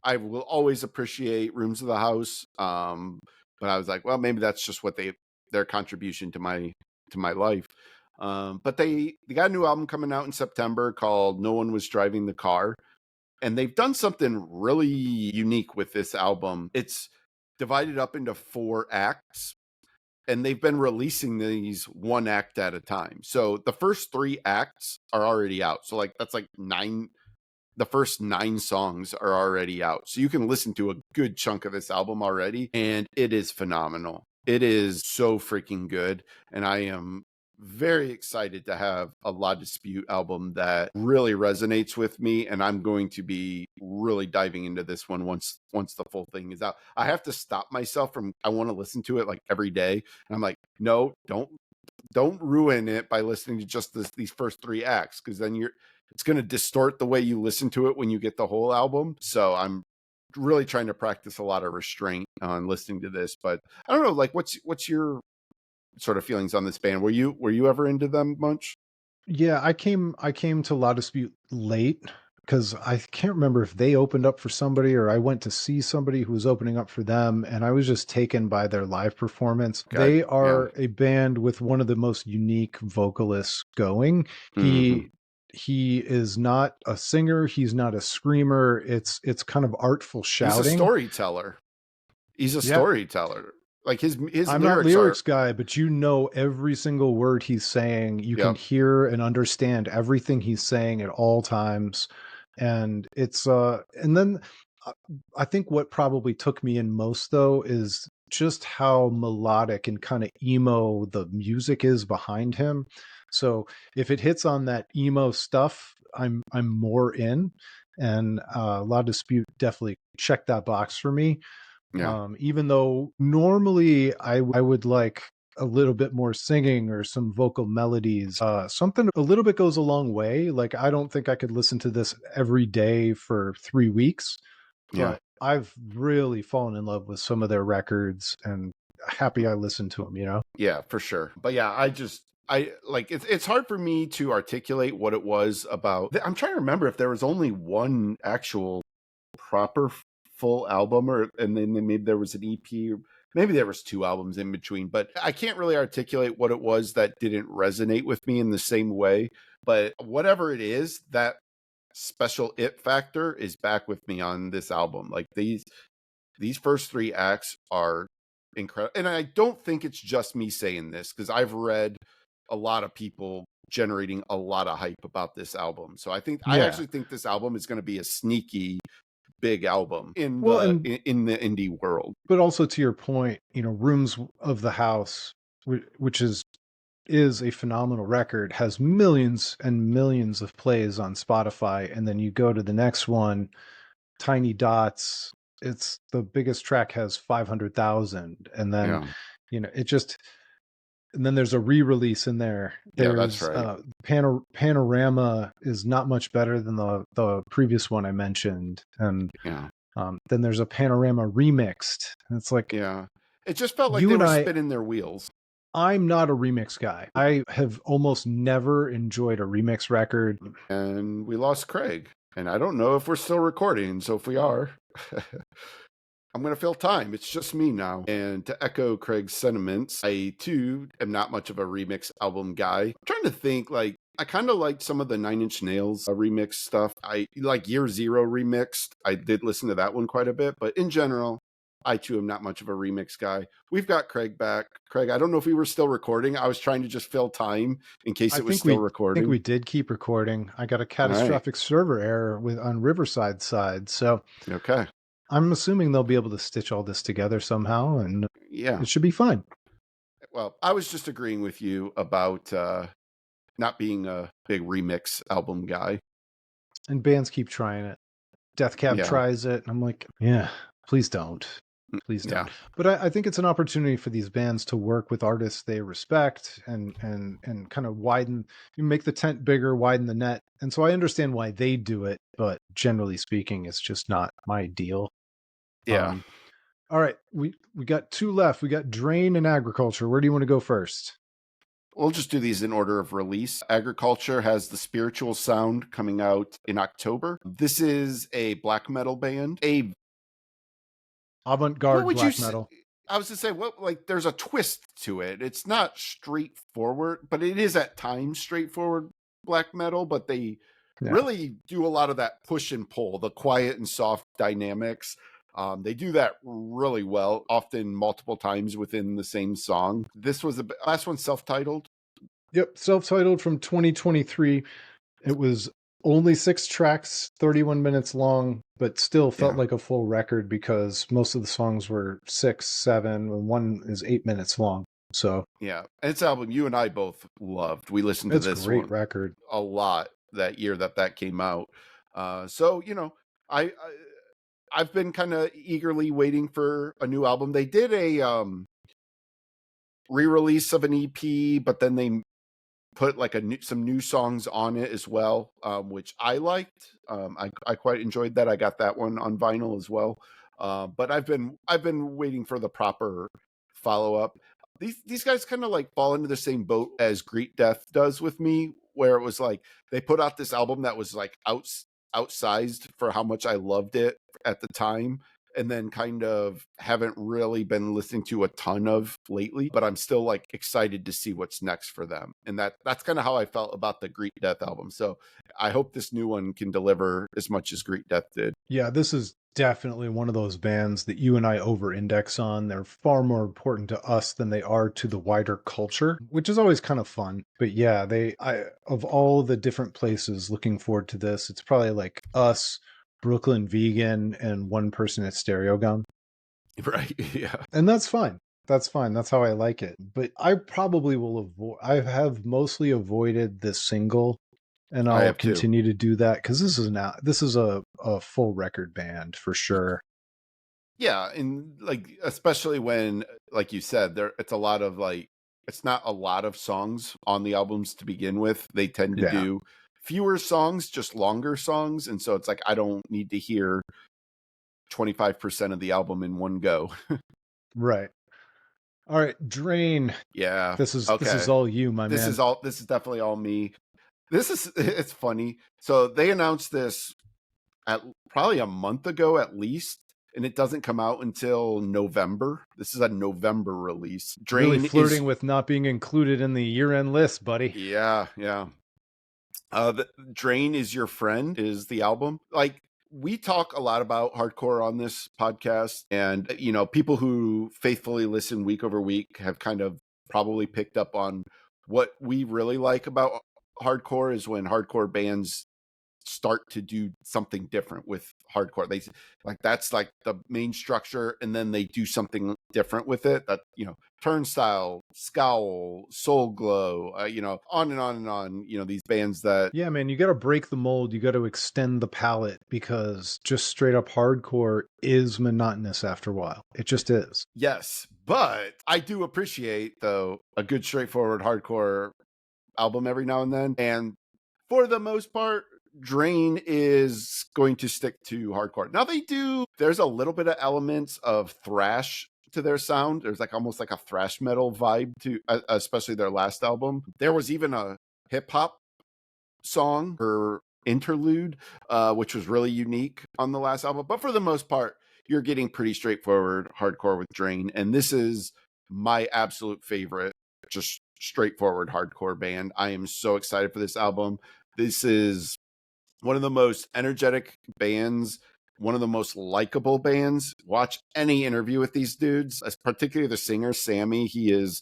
I will always appreciate Rooms of the House. But I was like, well, maybe that's just what their contribution to my life. But they got a new album coming out in September called No One Was Driving the Car. And they've done something really unique with this album. It's divided up into 4 acts, and they've been releasing these 1 act at a time. So the first 3 acts are already out. So that's like 9. The first 9 songs are already out. So you can listen to a good chunk of this album already, and it is phenomenal. It is so freaking good. And I am very excited to have a La Dispute album that really resonates with me, and I'm going to be really diving into this one once the full thing is out. I have to stop myself from, I want to listen to it like every day, and I'm like, no, don't ruin it by listening to just these first 3 acts, because then it's going to distort the way you listen to it when you get the whole album. So I'm really trying to practice a lot of restraint on listening to this. But I don't know, like what's your sort of feelings on this band? Were you ever into them much? Yeah, I came to La Dispute late because I can't remember if they opened up for somebody or I went to see somebody who was opening up for them, and I was just taken by their live performance. Okay. They Yeah. are a band with one of the most unique vocalists going. Mhm. He is not a singer, he's not a screamer. It's kind of artful He's a shouting. storyteller. He's a Yeah, storyteller. Like his I'm not lyrics are. lyrics guy, but you know every single word he's saying. You can Yep. hear and understand everything he's saying at all times. And and then uh, I think what probably took me in most though is just how melodic and kind of emo the music is behind him. So if it hits on that emo stuff, I'm more in. And La Dispute definitely checked that box for me. Yeah. Even though normally I would like a little bit more singing or some vocal melodies. Something a little bit goes a long way. Like I don't think I could listen to this every day for 3 weeks, Yeah. but I've really fallen in love with some of their records and happy I listened to them, you know? Yeah, for sure. But yeah, I like it's hard for me to articulate what it was about. I'm trying to remember if there was only one actual proper full album, or and then maybe there was an EP, or maybe there was two albums in between, but I can't really articulate what it was that didn't resonate with me in the same way. But whatever it is, that special it factor is back with me on this album. Like these first three acts are incredible. And I don't think it's just me saying this, because I've read a lot of people generating a lot of hype about this album. So I Yeah. actually think this album is going to be a sneaky big album in Well, and the indie world. but also to your point, Rooms of the House, which is a phenomenal record, has millions and millions of plays on Spotify, and then you go to the next one, Tiny Dots, it's the biggest track has 500,000, and then Yeah. it just, and then there's a re-release in there. Yeah, that's There's right. Panorama is not much better than the previous one I mentioned, and Yeah. then there's a Panorama remixed, and it's like, Yeah. It just felt like you they and were spinning their wheels. I'm not a remix guy. I have almost never enjoyed a remix record. And we lost Craig. And I don't know if we're still recording. So if we are, I'm going to fill time. It's just me now. And to echo Craig's sentiments, I too am not much of a remix album guy. I'm trying to think, like, I kind of liked some of the Nine Inch Nails remix stuff. I like Year Zero remixed. I did listen to that one quite a bit. But in general, I too am not much of a remix guy. We've got Craig back. Craig, I don't know if we were still recording. I was trying to just fill time in case I it was think still think we recording. did keep recording. I got a All right. catastrophic server error on Riverside side, so Okay. I'm assuming they'll be able to stitch all this together somehow, and Yeah. it should be fine. Well, I was just agreeing with you about not being a big remix album guy. And bands keep trying it. Death Cab Yeah. tries it, and I'm like, yeah, please don't. Please Yeah. don't. But I think it's an opportunity for these bands to work with artists they respect, and kind of you make the tent bigger, widen the net. And so I understand why they do it, but generally speaking, it's just not my deal. Yeah. Um, all right, we got two left. We got Drain and Agriculture. Where do you want to go first? We'll just do these in order of release. Agriculture has The Spiritual Sound coming out in October. This is a black metal band. What Avant-Garde would you black say? metal. I was to say, what, like, there's a twist to it. It's not straightforward, but it is at times straightforward black metal, but they Yeah. really do a lot of that push and pull, the quiet and soft dynamics. They do that really well, often multiple times within the same song. This was the last one, self-titled. Yep, self-titled from 2023. It was only 6 tracks, 31 minutes long, but still felt Yeah. like a full record because most of the songs were 6, 7, and one is 8 minutes long. So Yeah. And it's an album you and I both loved. We listened to it's a this great one record. a lot that year that came out. So, I I've been kind of eagerly waiting for a new album. They did a re-release of an EP, but then they put like some new songs on it as well, which I liked. I quite enjoyed that. I got that one on vinyl as well. But I've been waiting for the proper follow up. These guys kind of like fall into the same boat as Greet Death does with me, where it was like they put out this album that was like outsized for how much I loved it at the time, and then kind of haven't really been listening to a ton of lately, but I'm still like excited to see what's next for them. And that's kind of how I felt about the Greet Death album. So I hope this new one can deliver as much as Greet Death did. Yeah, this is definitely one of those bands that you and I over-index on. They're far more important to us than they are to the wider culture, which is always kind of fun. But yeah, of all the different places looking forward to this, it's probably like us, Brooklyn Vegan, and one person at Stereo Gum. Right. Yeah. And that's fine. That's fine. That's how I like it. But I probably will avoid, I have mostly avoided this single, and I I'll have too. continue to do that because this is a full record band for sure. Yeah. And like, especially when, like you said, it's a lot of like, it's not a lot of songs on the albums to begin with. They tend to Yeah. do fewer songs, just longer songs. And so it's like, I don't need to hear 25% of the album in one go. Right. All right, Drain. Yeah. This is Okay. all you, my man. This is definitely all me. This is it's funny. So they announced this at probably a month ago at least, and it doesn't come out until November. This is a November release. Really Drain is flirting with not being included in the year-end list, buddy. yeah, yeah. The Drain is Your Friend is the album. Like we talk a lot about hardcore on this podcast, and you know, people who faithfully listen week over week have kind of probably picked up on what we really like about hardcore is when hardcore bands start to do something different with hardcore. They like that's like the main structure, and then they do something different with it. That you know, Turnstile, Scowl, Soul Glow, you know, on and on and on. You know, these bands that Yeah, man, you got to break the mold. You got to extend the palette because just straight up hardcore is monotonous after a while. It just is. yes, but I do appreciate though a good straightforward hardcore album every now and then, and for the most part, Drain is going to stick to hardcore. Now there's a little bit of elements of thrash to their sound. There's like almost like a thrash metal vibe to, especially their last album. There was even a hip hop song or interlude, which was really unique on the last album. But for the most part, you're getting pretty straightforward hardcore with Drain. And this is my absolute favorite, just straightforward hardcore band. I am so excited for this album. This is one of the most energetic bands, one of the most likable bands. Watch any interview with these dudes, particularly the singer, Sammy. He is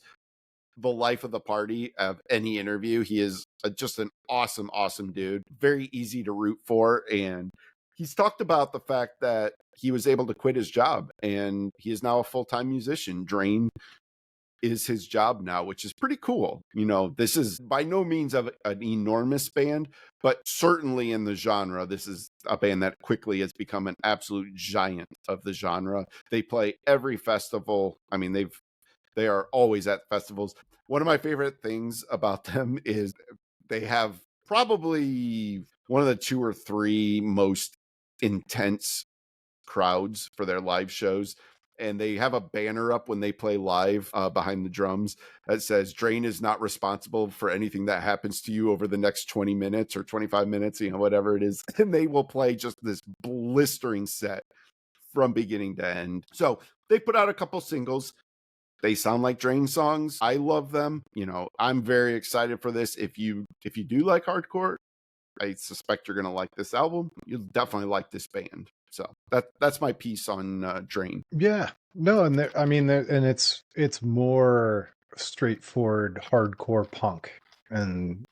the life of the party of any interview. He is just an awesome, awesome dude. Very easy to root for. And he's talked about the fact that he was able to quit his job and he is now a full-time musician. Drain is his job now, which is pretty cool. You know, this is by no means of an enormous band, but certainly in the genre, this is a band that quickly has become an absolute giant of the genre. They play every festival. I mean, they are always at festivals. One of my favorite things about them is they have probably one of the two or three most intense crowds for their live shows. And they have a banner up when they play live behind the drums that says Drain is not responsible for anything that happens to you over the next 20 minutes or 25 minutes, you know, whatever it is. And they will play just this blistering set from beginning to end. So they put out a couple singles. They sound like Drain songs. I love them. You know, I'm very excited for this. If you do like hardcore, I suspect you're going to like this album. You'll definitely like this band. So that's my piece on Drain. Yeah. No, and and it's more straightforward hardcore punk. And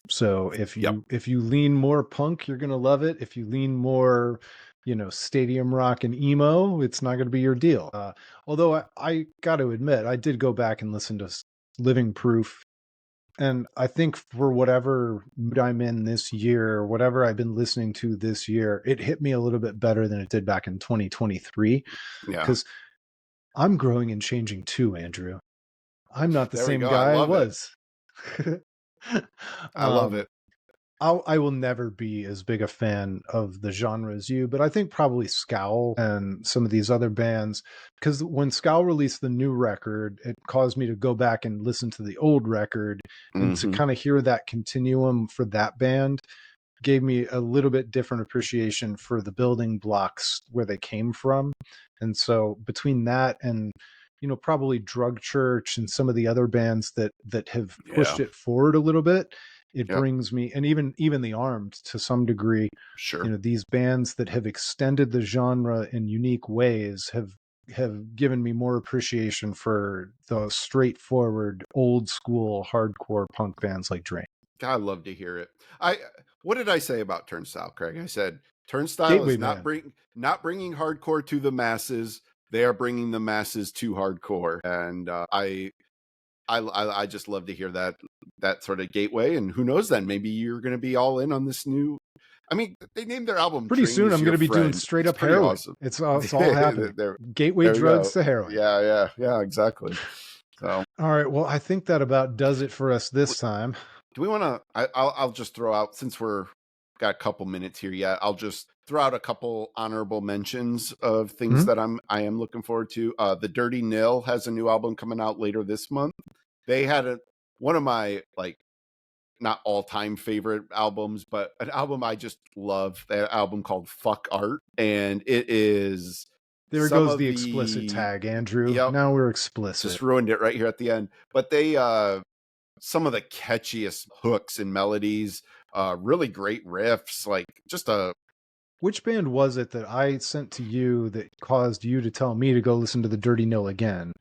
so Yep. if you lean more punk, you're gonna love it. If you lean more, stadium rock and emo, it's not gonna be your deal. Although I got to admit, I did go back and listen to Living Proof, and I think for whatever mood I'm in this year, whatever I've been listening to this year, it hit me a little bit better than it did back in 2023 Yeah. because I'm growing and changing too, Andrew. I'm not the There we same go. I guy I love it. was. I love it. I will never be as big a fan of the genre as you, but I think probably Scowl and some of these other bands, because when Scowl released the new record, it caused me to go back and listen to the old record and to Mm-hmm. kind of hear that continuum for that band gave me a little bit different appreciation for the building blocks where they came from. And so between that and probably Drug Church and some of the other bands that have pushed Yeah. it forward a little bit, it Yep. brings me, and even the Armed to some degree, Sure. these bands that have extended the genre in unique ways have given me more appreciation for the straightforward old school hardcore punk bands like Drain. God, I'd love to hear it. What did I say about Turnstile, Craig? I said Turnstile Gateway is man. not bringing hardcore to the masses. They are bringing the masses to hardcore, and I just love to hear that sort of gateway. And who knows, then maybe you're going to be all in on this new. I mean, they named their album Pretty "Train soon Is I'm Your going to be doing Friend." straight It's up pretty heroin. awesome. It's all happening. there, Gateway there we drugs go. to heroin. Yeah, exactly. So, All right. Well, I think that about does it for us this time. do we want to? I'll just throw out since we're got a couple minutes here yet, I'll just throw out a couple honorable mentions of things Mhm. that I am looking forward to. The Dirty Nil has a new album coming out later this month. They had one of my like not all time favorite albums, but an album I just love. That album called Fuck Art, and it is There some goes of the explicit the tag, Andrew. yep, Now we're explicit. just ruined it right here at the end. But they some of the catchiest hooks and melodies, really great riffs, like just a Which band was it that I sent to you that caused you to tell me to go listen to the Dirty Nil again?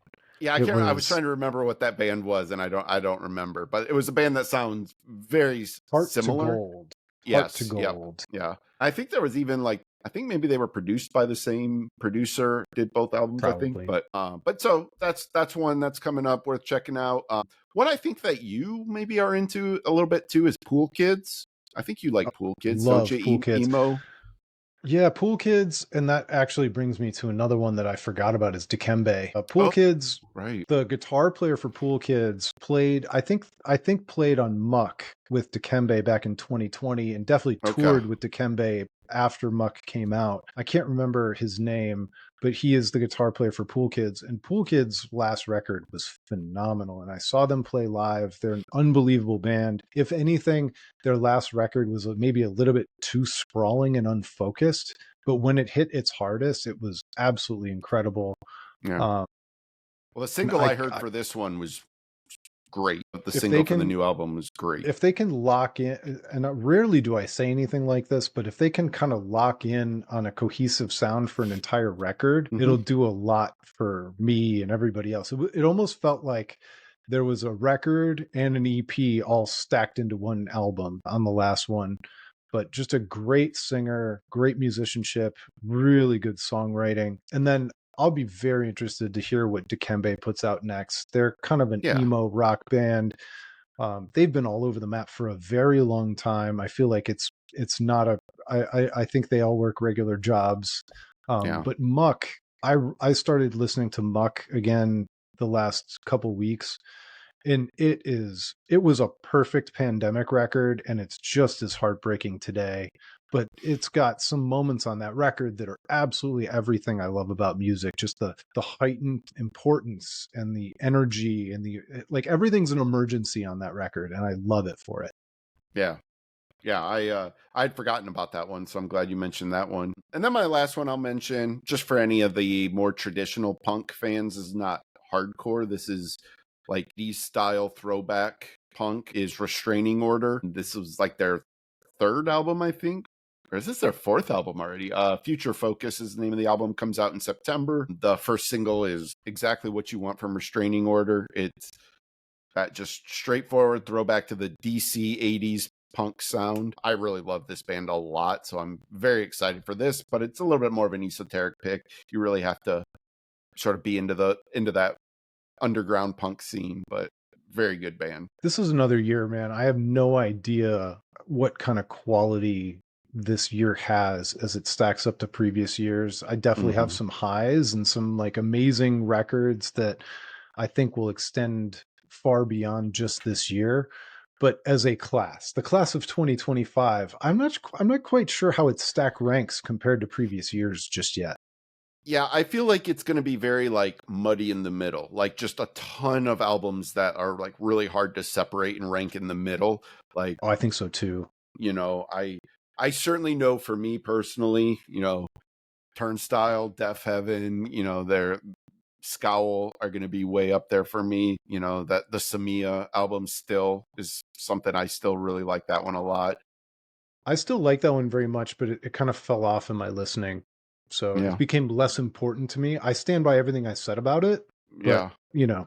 yeah, I It can't. I was was trying to remember what that band was, and I don't remember. But it was a band that sounds very Heart to similar. Gold. Heart to Yes, yep, Gold. yeah. I think there was even like I think maybe they were produced by the same producer, did both albums, I think. Probably. But so that's one that's coming up worth checking out. What I think that you maybe are into a little bit too is Pool Kids. I think you like Pool Kids, don't you? Love Pool Kids. Emo. Yeah, Pool Kids, and that actually brings me to another one that I forgot about is Dikembe. Pool Oh, Kids, right. the guitar player for Pool Kids played, I think played on Muck with Dikembe back in 2020 and definitely Okay. toured with Dikembe after Muck came out. I can't remember his name, but he is the guitar player for Pool Kids. And Pool Kids' last record was phenomenal. And I saw them play live. They're an unbelievable band. If anything, their last record was maybe a little bit too sprawling and unfocused, but when it hit its hardest, it was absolutely incredible. Yeah. Um, Well, the and single I heard for this one was great. The if they single from the can new album was great. if they can lock in, and rarely do I say anything like this, but if they can kind of lock in on a cohesive sound for an entire record, Hmm. it'll do a lot for me and everybody else. It almost felt like there was a record and an EP all stacked into one album on the last one. But just a great singer, great musicianship, really good songwriting. And then I'll be very interested to hear what Dikembe puts out next. They're kind of an Yeah. emo rock band. They've been all over the map for a very long time. I feel like it's not a. I think they all work regular jobs. Yeah. But Muck, I started listening to Muck again the last couple weeks, and it was a perfect pandemic record, and it's just as heartbreaking today. But it's got some moments on that record that are absolutely everything I love about music. Just the heightened importance and the energy and the like everything's an emergency on that record, and I love it for it. Yeah. Yeah, I'd forgotten about that one, so I'm glad you mentioned that one. And then my last one I'll mention, just for any of the more traditional punk fans, is not hardcore. This is like these style throwback punk is Restraining Order. This was like their third album, I think. Or is this their fourth album already? Future Focus is the name of the album, comes out in September. The first single is exactly what you want from Restraining Order. It's that just straightforward throwback to the DC 80s punk sound. I really love this band a lot, so I'm very excited for this, but it's a little bit more of an esoteric pick. You really have to sort of be into that underground punk scene, but very good band. This is another year, man. I have no idea what kind of quality this year has as it stacks up to previous years. I definitely have Hmm. some highs and some like amazing records that I think will extend far beyond just this year. But as a class, the class of 2025, I'm not quite sure how its stack ranks compared to previous years just yet. Yeah, I feel like it's going to be very like muddy in the middle, like just a ton of albums that are like really hard to separate and rank in the middle. Like, Oh, I think so too. you know, I certainly know for me personally, Turnstile, Deaf Heaven, their Scowl are going to be way up there for me. That the Samia album still is something I still really like that one a lot. I still like that one very much, but it kind of fell off in my listening. So it Yeah. became less important to me. I stand by everything I said about it, but Yeah.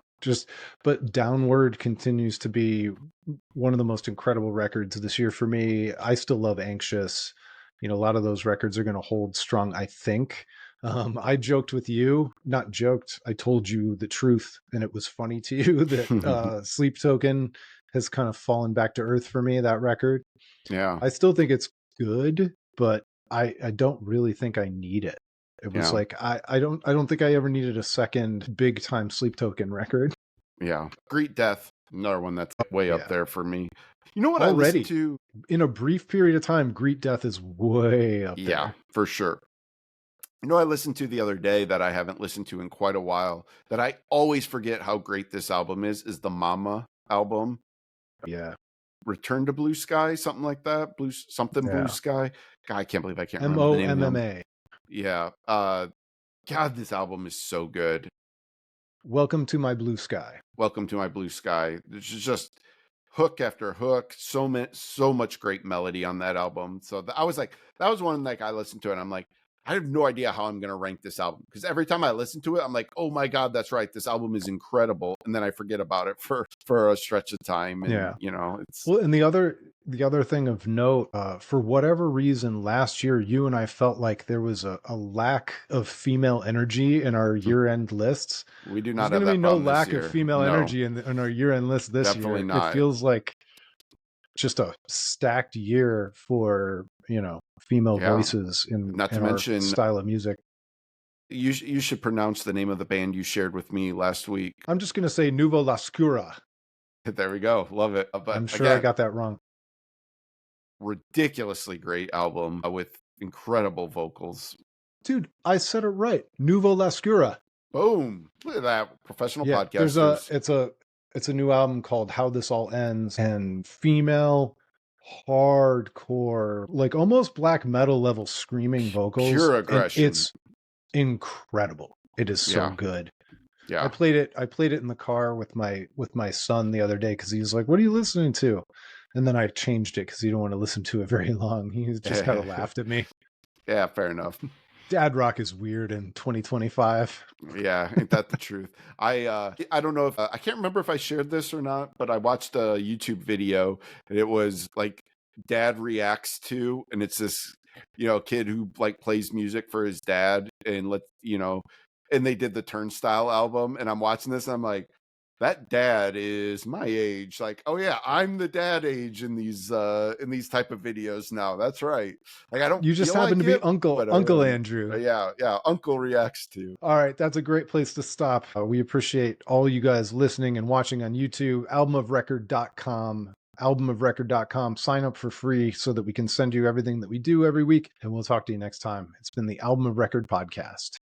but Downward continues to be one of the most incredible records this year for me. I still love Anxious. A lot of those records are going to hold strong, I think. I joked with you, not joked. I told you the truth, and it was funny to you that Sleep Token has kind of fallen back to earth for me, that record. Yeah. I still think it's good, but I don't really think I need it. It was Yeah. like I don't think I ever needed a second big time Sleep Token record. Yeah. Greet Death Another one that's way up Yeah. there for me. You know what I listen Already, to? in a brief period of time, Greet Death is way up Yeah, there. for sure. You know, I listened to the other day that I haven't listened to in quite a while, that I always forget how great this album is the Mama album. Yeah. Return to Blue Sky, something like that. Blue Yeah. Sky. God, I can't believe I can't remember the name of the album. MOMMA. Yeah. God, this album is so good. Welcome to My Blue Sky. Welcome to My Blue Sky. There's just hook after hook, so much great melody on that album. So I was like, that was one like I listened to it. And I'm like, I have no idea how I'm going to rank this album, because every time I listen to it, I'm like, oh my God, that's right. This album is incredible. And then I forget about it for a stretch of time. And Yeah. you know, it's Well, and the other thing of note, for whatever reason, last year you and I felt like there was a lack of female energy in our year-end lists. we do There's not going have to be that no problem this lack of year. female No, energy in our year-end list this definitely year. It not. feels like just a stacked year for, female Yeah. voices in Not to our mention, style of music. you should pronounce the name of the band you shared with me last week. I'm just going to say Nuvo Lascura. There we go. Love it. But I'm sure I again, got that wrong. ridiculously great album with incredible vocals. Dude, I said it right. Nuvo Lascura. Boom. Look at that. Professional Yeah, podcasters. it's a new album called How This All Ends, and female hardcore, like almost black metal level screaming vocals, Pure and aggression. it's incredible. It is so Yeah. good. Yeah. I played it in the car with my son the other day because he was like, "What are you listening to?" And then I changed it because he didn't want to listen to it very long. He just kind of laughed at me. Yeah, fair enough. Dad rock is weird in 2025. Yeah, ain't that the truth? I don't know if I can't remember if I shared this or not, but I watched a YouTube video and it was like dad reacts to, and it's this kid who like plays music for his dad, and and they did the Turnstile album, and I'm watching this and I'm like, that dad is my age. Like, oh yeah, I'm the dad age in these type of videos now. That's right. Like, I don't You just feel happen like to be it, Uncle but I Uncle am. Andrew. Yeah, Uncle reacts to. All right, that's a great place to stop. We appreciate all you guys listening and watching on YouTube. Albumofrecord.com. Sign up for free so that we can send you everything that we do every week. And we'll talk to you next time. It's been the Album of Record podcast.